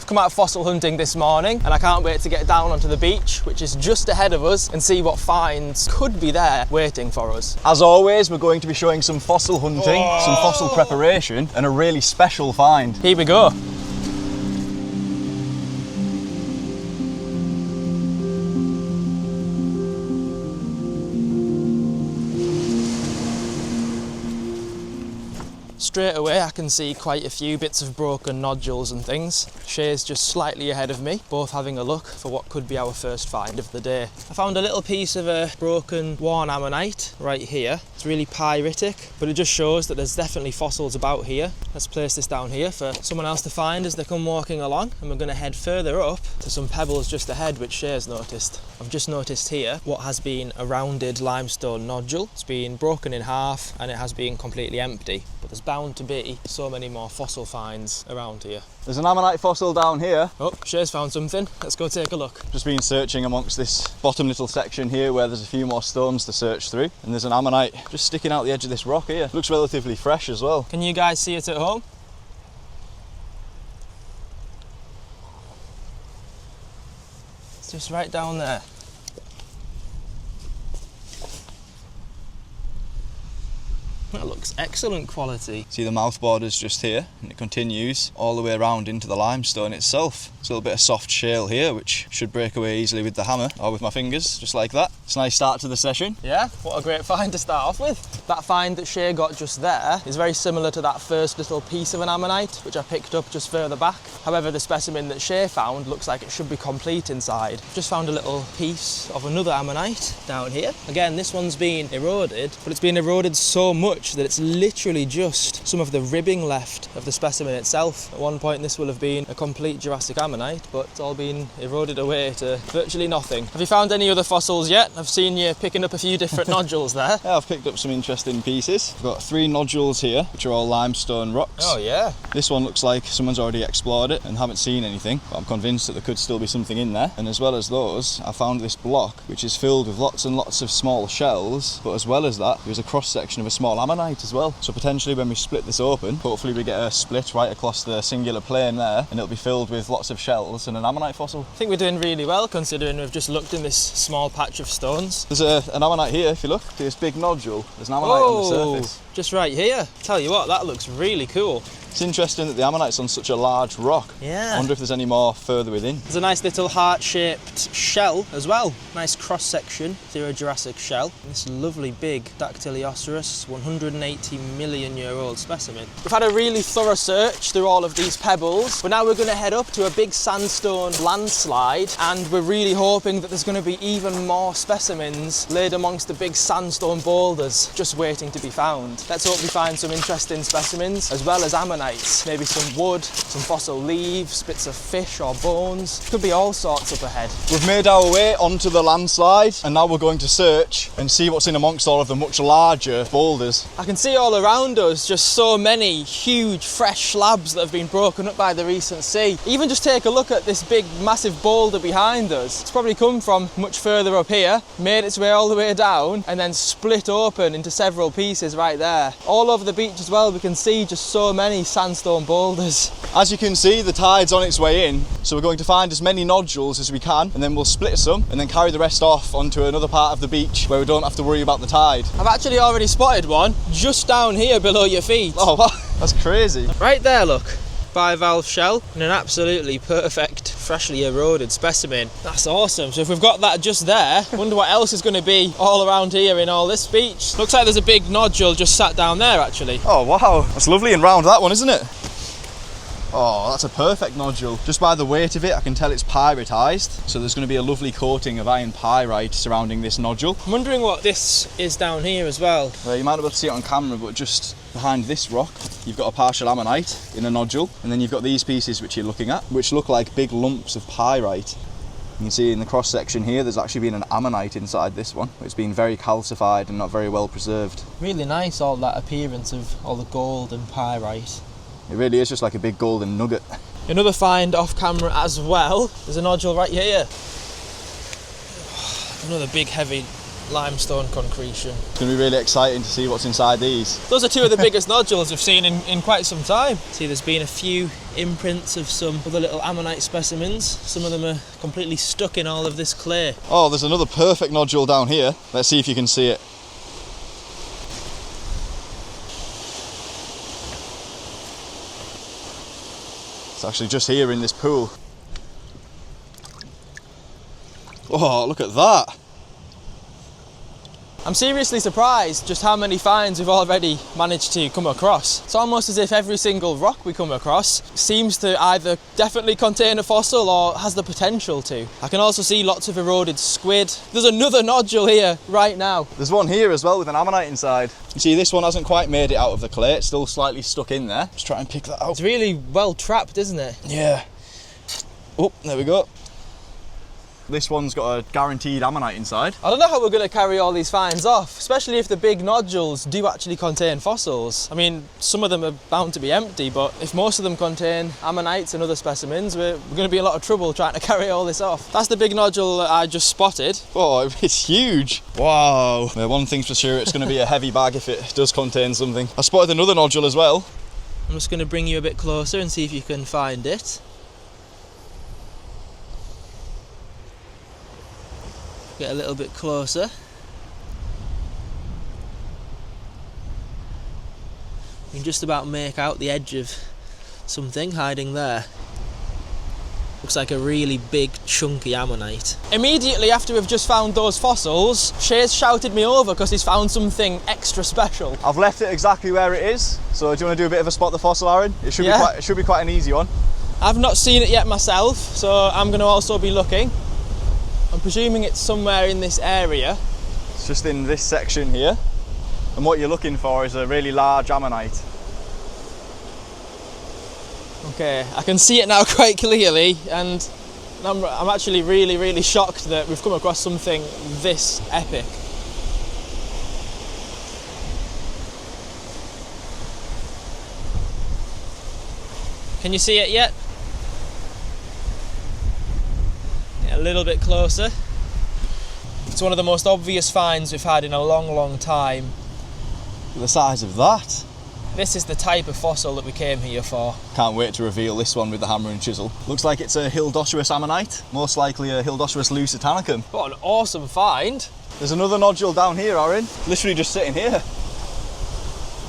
I've come out fossil hunting this morning and I can't wait to get down onto the beach, which is just ahead of us, and see what finds could be there waiting for us. As always, we're going to be showing some fossil hunting, some fossil preparation, and a really special find. Here we go. Straight away I can see quite a few bits of broken nodules and things. Shay's just slightly ahead of me, both having a look for what could be our first find of the day. I found a little piece of a broken worn ammonite right here. It's really pyritic, but it just shows that there's definitely fossils about here. Let's place this down here for someone else to find as they come walking along, and we're going to head further up to some pebbles just ahead, which Shay's noticed. I've just noticed here what has been a rounded limestone nodule. It's been broken in half and it has been completely empty, but there's bound to be so many more fossil finds around here. There's an ammonite fossil down here. Oh, Shay's found something. Let's go take a look. Just been searching amongst this bottom little section here where there's a few more stones to search through, and there's an ammonite just sticking out the edge of this rock here. Looks relatively fresh as well. Can you guys see it at home? It's just right down there. That looks excellent quality. See the mouth borders just here, and it continues all the way around into the limestone itself. There's a little bit of soft shale here which should break away easily with the hammer or with my fingers, just like that. It's a nice start to the session. Yeah, what a great find to start off with. That find that Shay got just there is very similar to that first little piece of an ammonite which I picked up just further back. However, the specimen that Shay found looks like it should be complete inside. Just found a little piece of another ammonite down here. Again, this one's been eroded, but it's been eroded so much that it's literally just some of the ribbing left of the specimen itself. At one point this will have been a complete Jurassic ammonite, but it's all been eroded away to virtually nothing. Have you found any other fossils yet? I've seen you picking up a few different nodules there. Yeah, I've picked up some interesting pieces. I've got 3 nodules here, which are all limestone rocks. Oh yeah. This one looks like someone's already explored it and haven't seen anything, but I'm convinced that there could still be something in there. And as well as those, I found this block which is filled with lots and lots of small shells, but as well as that, there's a cross section of a small ammonite as well. So potentially when we split this open, hopefully we get a split right across the singular plane there, and it'll be filled with lots of shells and an ammonite fossil. I think we're doing really well considering we've just looked in this small patch of stones. There's an ammonite here, if you look, this big nodule. There's an ammonite on the surface. Just right here. Tell you what, that looks really cool. It's interesting that the ammonite's on such a large rock. Yeah. I wonder if there's any more further within. There's a nice little heart-shaped shell as well. Nice cross-section through a Jurassic shell. This lovely big Dactylioceras, 180 million year old specimen. We've had a really thorough search through all of these pebbles, but now we're going to head up to a big sandstone landslide, and we're really hoping that there's going to be even more specimens laid amongst the big sandstone boulders just waiting to be found. Let's hope we find some interesting specimens as well as ammonite. Maybe some wood, some fossil leaves, bits of fish or bones. Could be all sorts up ahead. We've made our way onto the landslide, and now we're going to search and see what's in amongst all of the much larger boulders. I can see all around us just so many huge fresh slabs that have been broken up by the recent sea. Even just take a look at this big massive boulder behind us. It's probably come from much further up here, made its way all the way down, and then split open into several pieces right there. All over the beach as well, we can see just so many sandstone boulders. As you can see, the tide's on its way in, so we're going to find as many nodules as we can, and then we'll split some and then carry the rest off onto another part of the beach where we don't have to worry about the tide. I've actually already spotted one just down here below your feet. Oh wow, that's crazy. Right there, look. Bivalve shell and an absolutely perfect freshly eroded specimen. That's awesome. So if we've got that just there, I wonder what else is going to be all around here in all this beach. Looks like there's a big nodule just sat down there actually. Oh wow, that's lovely and round, that one, isn't it? Oh, that's a perfect nodule. Just by the weight of it, I can tell it's pyritized. So there's going to be a lovely coating of iron pyrite surrounding this nodule. I'm wondering what this is down here as well. Well, you might not be able to see it on camera, but just behind this rock, you've got a partial ammonite in a nodule. And then you've got these pieces which you're looking at, which look like big lumps of pyrite. You can see in the cross section here, there's actually been an ammonite inside this one. It's been very calcified and not very well preserved. Really nice, all that appearance of all the gold and pyrite. It really is just like a big golden nugget. Another find off camera as well. There's a nodule right here. Another big heavy limestone concretion. It's going to be really exciting to see what's inside these. Those are two of the biggest nodules we've seen in quite some time. See, there's been a few imprints of some other little ammonite specimens. Some of them are completely stuck in all of this clay. Oh, there's another perfect nodule down here. Let's see if you can see it. It's actually just here in this pool. Oh, look at that. I'm seriously surprised just how many finds we've already managed to come across. It's almost as if every single rock we come across seems to either definitely contain a fossil or has the potential to. I can also see lots of eroded squid. There's another nodule here right now. There's one here as well with an ammonite inside. You see, this one hasn't quite made it out of the clay. It's still slightly stuck in there. Just try and pick that out. It's really well trapped, isn't it? Yeah. Oh, there we go. This one's got a guaranteed ammonite inside. I don't know how we're going to carry all these finds off, especially if the big nodules do actually contain fossils. I mean, some of them are bound to be empty, but if most of them contain ammonites and other specimens, we're going to be in a lot of trouble trying to carry all this off. That's the big nodule that I just spotted. Oh, it's huge. Wow. Well, one thing's for sure, it's going to be a heavy bag if it does contain something. I spotted another nodule as well. I'm just going to bring you a bit closer and see if you can find it. Get a little bit closer. You can just about make out the edge of something hiding there. Looks like a really big chunky ammonite. Immediately after we've just found those fossils, Shay's shouted me over because he's found something extra special. I've left it exactly where it is. So do you want to do a bit of a spot the fossil, Aaron? It should be quite an easy one. I've not seen it yet myself, so I'm going to also be looking. I'm presuming it's somewhere in this area. It's just in this section here. And what you're looking for is a really large ammonite. Okay, I can see it now quite clearly, and I'm actually really shocked that we've come across something this epic. Can you see it yet? A little bit closer. It's one of the most obvious finds we've had in a long time. The size of that. This is the type of fossil that we came here for. Can't wait to reveal this one with the hammer and chisel. Looks like it's a Hildosuus ammonite, most likely a Hildosuus lusitanicum. What an awesome find. There's another nodule down here, Aaron, literally just sitting here.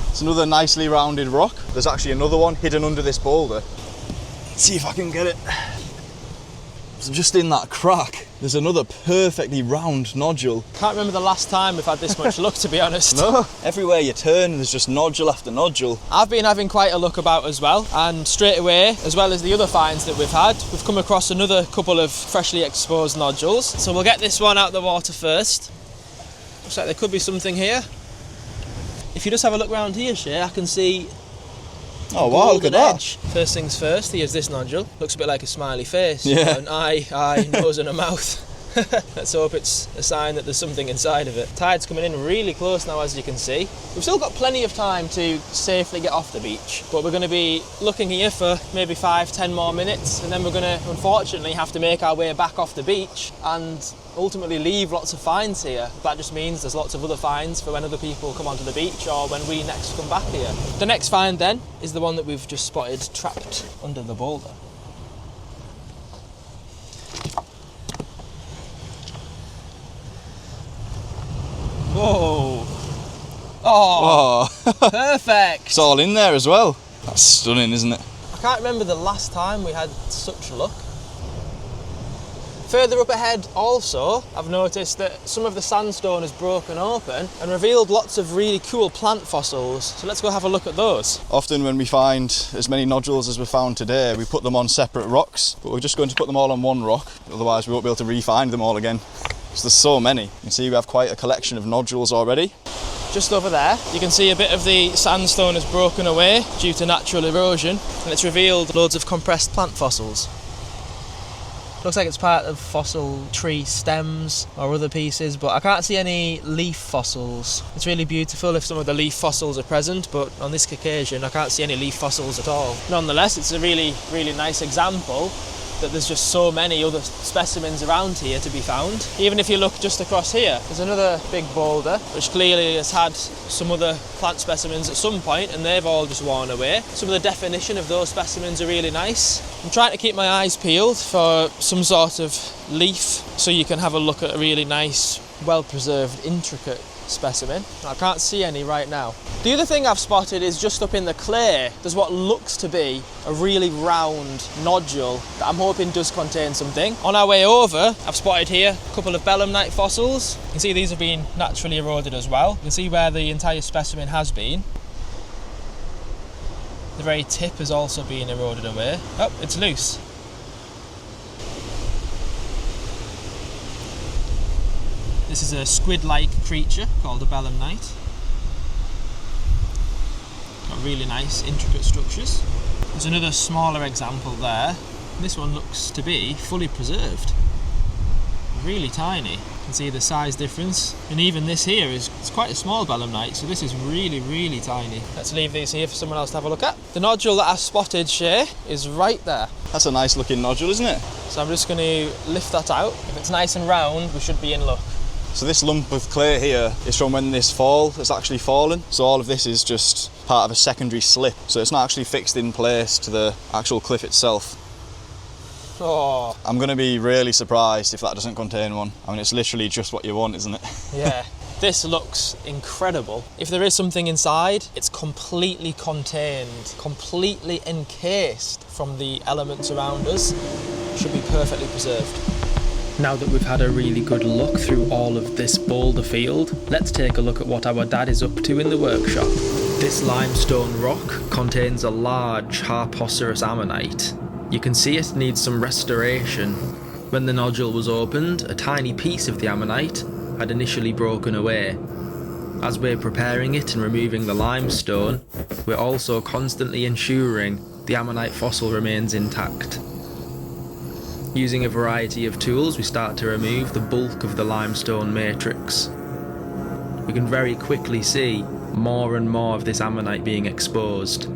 It's another nicely rounded rock. There's actually another one hidden under this boulder. Let's see if I can get it. So just in that crack, there's another perfectly round nodule. Can't remember the last time we've had this much luck, to be honest. No, everywhere you turn, there's just nodule after nodule. I've been having quite a look about as well, and straight away, as well as the other finds that we've had, we've come across another couple of freshly exposed nodules. So we'll get this one out of the water first. Looks like there could be something here. If you just have a look around here, Shay, I can see. Oh wow, look at that. Edge. First things first, here's this nodule. Looks a bit like a smiley face. Yeah. An eye, nose and a mouth. Let's hope it's a sign that there's something inside of it. Tide's coming in really close now, as you can see. We've still got plenty of time to safely get off the beach, but we're going to be looking here for maybe 5-10 more minutes, and then we're going to unfortunately have to make our way back off the beach and ultimately leave lots of finds here. That just means there's lots of other finds for when other people come onto the beach or when we next come back here. The next find then is the one that we've just spotted trapped under the boulder. Whoa! Oh, perfect! It's all in there as well. That's stunning, isn't it? I can't remember the last time we had such luck. Further up ahead also, I've noticed that some of the sandstone has broken open and revealed lots of really cool plant fossils. So let's go have a look at those. Often when we find as many nodules as we found today, we put them on separate rocks, but we're just going to put them all on one rock, otherwise we won't be able to re-find them all again. Because there's so many. You can see we have quite a collection of nodules already. Just over there, you can see a bit of the sandstone has broken away due to natural erosion, and it's revealed loads of compressed plant fossils. Looks like it's part of fossil tree stems or other pieces, but I can't see any leaf fossils. It's really beautiful if some of the leaf fossils are present, but on this occasion I can't see any leaf fossils at all. Nonetheless, it's a really nice example that there's just so many other specimens around here to be found. Even if you look just across here, there's another big boulder which clearly has had some other plant specimens at some point and they've all just worn away. Some of the definition of those specimens are really nice. I'm trying to keep my eyes peeled for some sort of leaf so you can have a look at a really nice, well-preserved, intricate specimen. I can't see any right now. The other thing I've spotted is just up in the clay, there's what looks to be a really round nodule that I'm hoping does contain something. On our way over, I've spotted here a couple of belemnite fossils. You can see these have been naturally eroded as well. You can see where the entire specimen has been. The very tip has also been eroded away. Oh, it's loose. This is a squid-like creature called a belemnite. Got really nice, intricate structures. There's another smaller example there. This one looks to be fully preserved. Really tiny. You can see the size difference. And even this here it's quite a small belemnite, so this is really, really tiny. Let's leave these here for someone else to have a look at. The nodule that I spotted, Shay, is right there. That's a nice looking nodule, isn't it? So I'm just going to lift that out. If it's nice and round, we should be in luck. So this lump of clay here is from when this fall has actually fallen. So all of this is just part of a secondary slip. So it's not actually fixed in place to the actual cliff itself. Oh. I'm going to be really surprised if that doesn't contain one. I mean, it's literally just what you want, isn't it? Yeah. This looks incredible. If there is something inside, it's completely contained, completely encased from the elements around us. Should be perfectly preserved. Now that we've had a really good look through all of this boulder field, let's take a look at what our dad is up to in the workshop. This limestone rock contains a large Harpoceros ammonite. You can see it needs some restoration. When the nodule was opened, a tiny piece of the ammonite had initially broken away. As we're preparing it and removing the limestone, we're also constantly ensuring the ammonite fossil remains intact. Using a variety of tools, we start to remove the bulk of the limestone matrix. We can very quickly see more and more of this ammonite being exposed.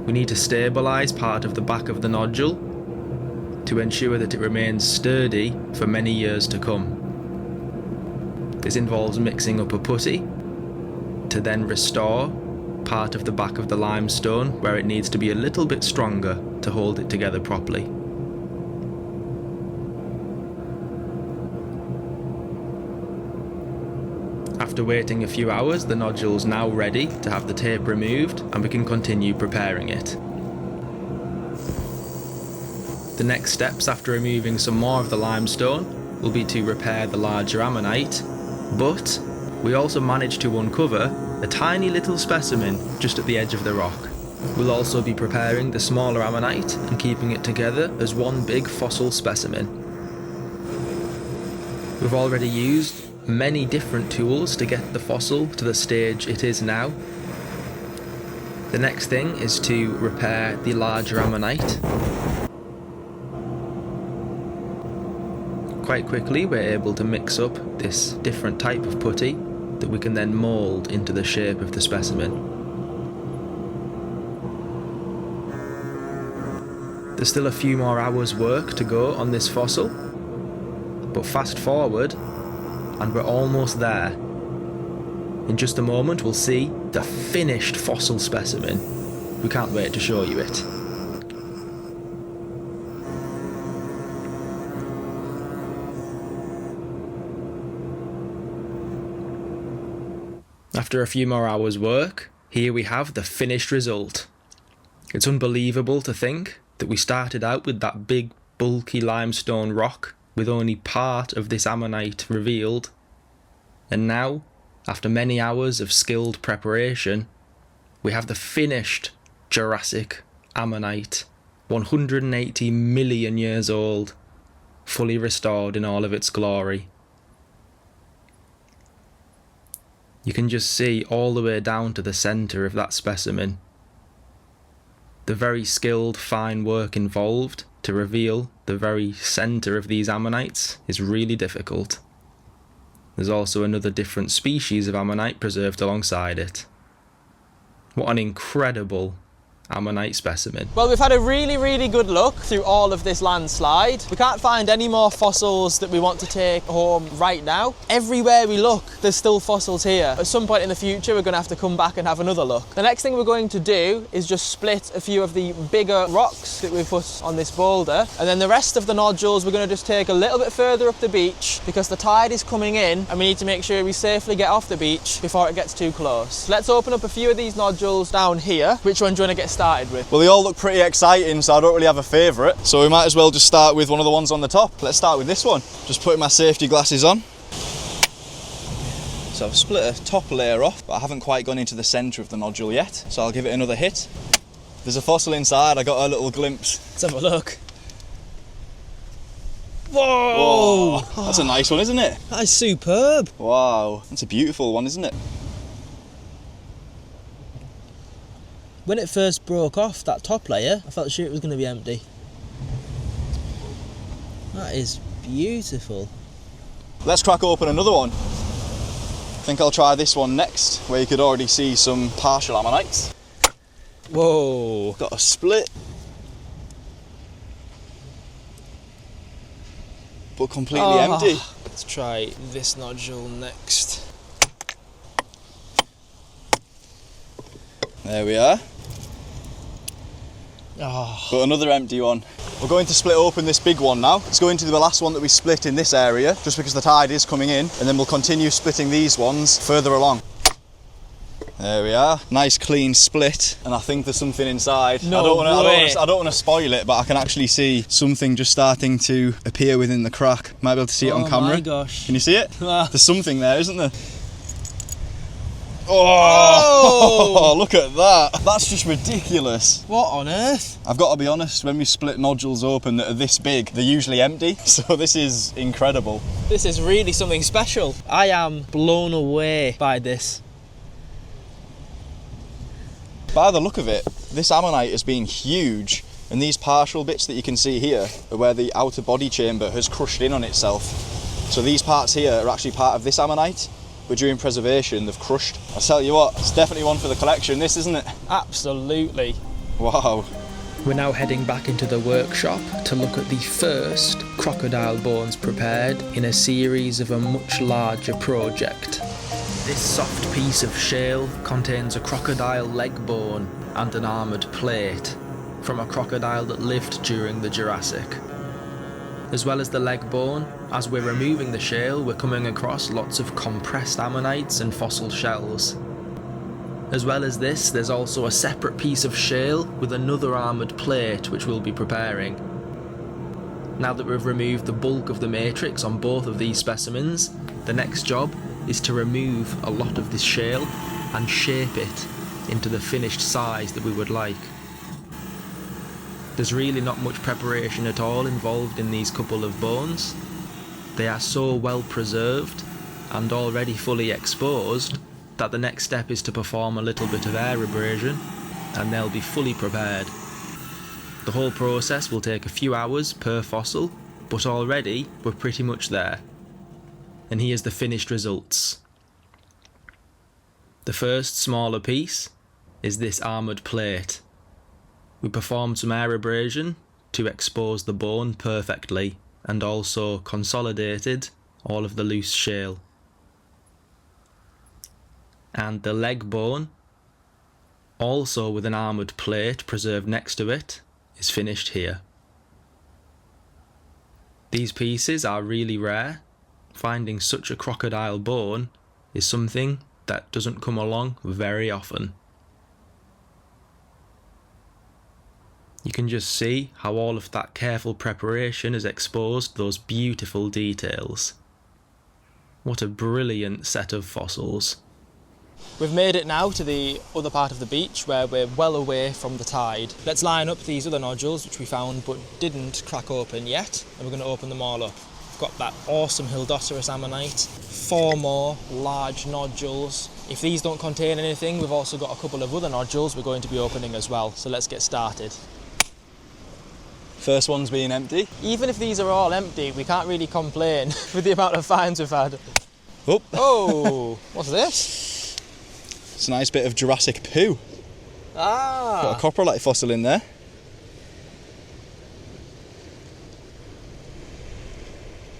We need to stabilise part of the back of the nodule to ensure that it remains sturdy for many years to come. This involves mixing up a putty to then restore part of the back of the limestone where it needs to be a little bit stronger to hold it together properly. After waiting a few hours, the nodule's now ready to have the tape removed and we can continue preparing it. The next steps after removing some more of the limestone will be to repair the larger ammonite, but we also managed to uncover a tiny little specimen just at the edge of the rock. We'll also be preparing the smaller ammonite and keeping it together as one big fossil specimen. We've already used many different tools to get the fossil to the stage it is now. The next thing is to repair the larger ammonite. Quite quickly we're able to mix up this different type of putty that we can then mould into the shape of the specimen. There's still a few more hours work to go on this fossil, but fast forward and we're almost there. In just a moment we'll see the finished fossil specimen. We can't wait to show you it. After a few more hours work, here we have the finished result. It's unbelievable to think that we started out with that big bulky limestone rock with only part of this ammonite revealed, and now, after many hours of skilled preparation, we have the finished Jurassic ammonite, 180 million years old, fully restored in all of its glory. You can just see all the way down to the centre of that specimen. The very skilled, fine work involved to reveal the very centre of these ammonites is really difficult. There's also another different species of ammonite preserved alongside it. What an incredible ammonite specimen. Well, we've had a really good look through all of this landslide. We can't find any more fossils that we want to take home right now. Everywhere we look, there's still fossils here. At some point in the future, we're going to have to come back and have another look. The next thing we're going to do is just split a few of the bigger rocks that we've put on this boulder, and then the rest of the nodules we're going to just take a little bit further up the beach because the tide is coming in and we need to make sure we safely get off the beach before it gets too close. Let's open up a few of these nodules down here. Which one do you want to get started with? Well, they all look pretty exciting, so I don't really have a favourite. So we might as well just start with one of the ones on the top. Let's start with this one. Just putting my safety glasses on. So I've split a top layer off, but I haven't quite gone into the centre of the nodule yet. So I'll give it another hit. There's a fossil inside, I got a little glimpse. Let's have a look. Whoa! Whoa. That's a nice one, isn't it? That is superb. Wow, that's a beautiful one, isn't it? When it first broke off, that top layer, I felt sure it was going to be empty. That is beautiful. Let's crack open another one. I think I'll try this one next, where you could already see some partial ammonites. Whoa. Got a split. But completely empty. Let's try this nodule next. There we are. Oh. But another empty one. We're going to split open this big one now. It's going to be the last one that we split in this area, just because the tide is coming in, and then we'll continue splitting these ones further along. There we are. Nice clean split, and I think there's something inside. No I don't want to spoil it, but I can actually see something just starting to appear within the crack. Might be able to see it on camera. Oh my gosh. Can you see it? There's something there, isn't there? Oh! Oh, look at that. That's just ridiculous. What on earth? I've got to be honest, when we split nodules open that are this big, they're usually empty. So this is incredible. This is really something special. I am blown away by this. By the look of it, this ammonite has been huge, and these partial bits that you can see here are where the outer body chamber has crushed in on itself. So these parts here are actually part of this ammonite, but during preservation they've crushed. I tell you what, it's definitely one for the collection, this, isn't it? Absolutely. Wow. We're now heading back into the workshop to look at the first crocodile bones prepared in a series of a much larger project. This soft piece of shale contains a crocodile leg bone and an armoured plate from a crocodile that lived during the Jurassic. As well as the leg bone, as we're removing the shale, we're coming across lots of compressed ammonites and fossil shells. As well as this, there's also a separate piece of shale with another armoured plate which we'll be preparing. Now that we've removed the bulk of the matrix on both of these specimens, the next job is to remove a lot of this shale and shape it into the finished size that we would like. There's really not much preparation at all involved in these couple of bones. They are so well preserved and already fully exposed that the next step is to perform a little bit of air abrasion and they'll be fully prepared. The whole process will take a few hours per fossil, but already we're pretty much there. And here's the finished results. The first smaller piece is this armoured plate. We performed some air abrasion to expose the bone perfectly and also consolidated all of the loose shale. And the leg bone, also with an armoured plate preserved next to it, is finished here. These pieces are really rare. Finding such a crocodile bone is something that doesn't come along very often. You can just see how all of that careful preparation has exposed those beautiful details. What a brilliant set of fossils. We've made it now to the other part of the beach where we're well away from the tide. Let's line up these other nodules which we found but didn't crack open yet, and we're going to open them all up. We've got that awesome Hildoceras ammonite, 4 more large nodules. If these don't contain anything, we've also got a couple of other nodules we're going to be opening as well, so let's get started. First one's being empty. Even if these are all empty, we can't really complain with the amount of finds we've had. Oh, Oh, what's this? it's a nice bit of Jurassic poo. Got a coprolite fossil in there.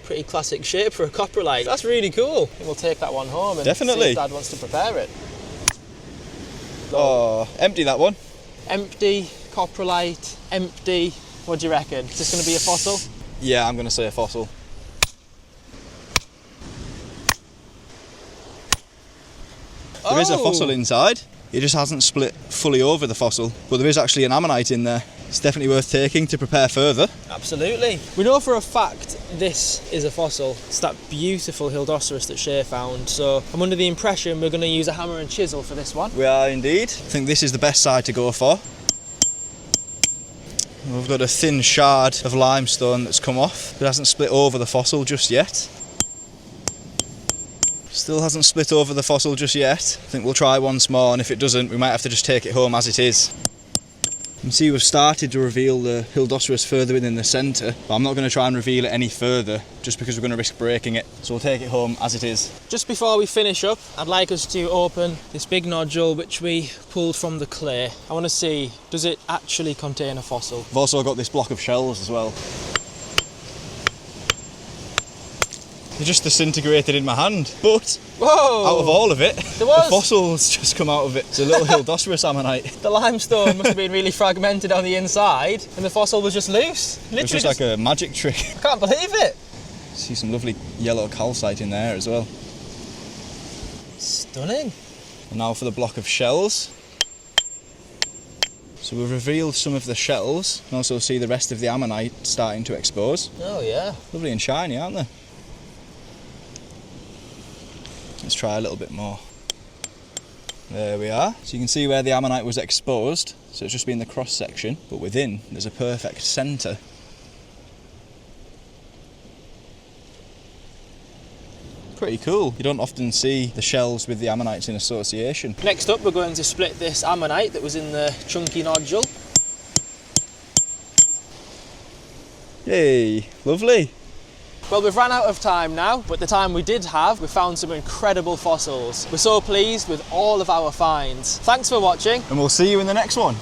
Pretty classic shape for a coprolite. That's really cool. We'll take that one home and Definitely. see if Dad wants to prepare it. Oh, empty that one. Empty, coprolite, empty. What do you reckon? Is this going to be a fossil? Yeah, I'm going to say a fossil. There is a fossil inside. It just hasn't split fully over the fossil, but there is actually an ammonite in there. It's definitely worth taking to prepare further. Absolutely. We know for a fact this is a fossil. It's that beautiful Hildoceras that Shay found, so I'm under the impression we're going to use a hammer and chisel for this one. We are indeed. I think this is the best side to go for. We've got a thin shard of limestone that's come off. It hasn't split over the fossil just yet. Still hasn't split over the fossil just yet. I think we'll try once more, and if it doesn't, we might have to just take it home as it is. You can see we've started to reveal the Hildoceras further in the centre, but I'm not going to try and reveal it any further, just because we're going to risk breaking it. So we'll take it home as it is. Just before we finish up, I'd like us to open this big nodule which we pulled from the clay. I want to see, does it actually contain a fossil? I've also got this block of shells as well. They're just disintegrated in my hand, but whoa! Out of all of it, There was. the fossils just come out of it. It's a little Hildoceras ammonite. The limestone must have been really fragmented on the inside, and the fossil was just loose. Literally It's just like a magic trick. I can't believe it. See some lovely yellow calcite in there as well. Stunning. And now for the block of shells. So we've revealed some of the shells. You can also see the rest of the ammonite starting to expose. Oh yeah. Lovely and shiny, aren't they? Let's try a little bit more. There we are. So you can see where the ammonite was exposed. So it's just been the cross section, but within there's a perfect centre. Pretty cool. You don't often see the shells with the ammonites in association. Next up, we're going to split this ammonite that was in the chunky nodule. Yay, lovely. Well, we've run out of time now, but the time we did have, we found some incredible fossils. We're so pleased with all of our finds. Thanks for watching. And we'll see you in the next one.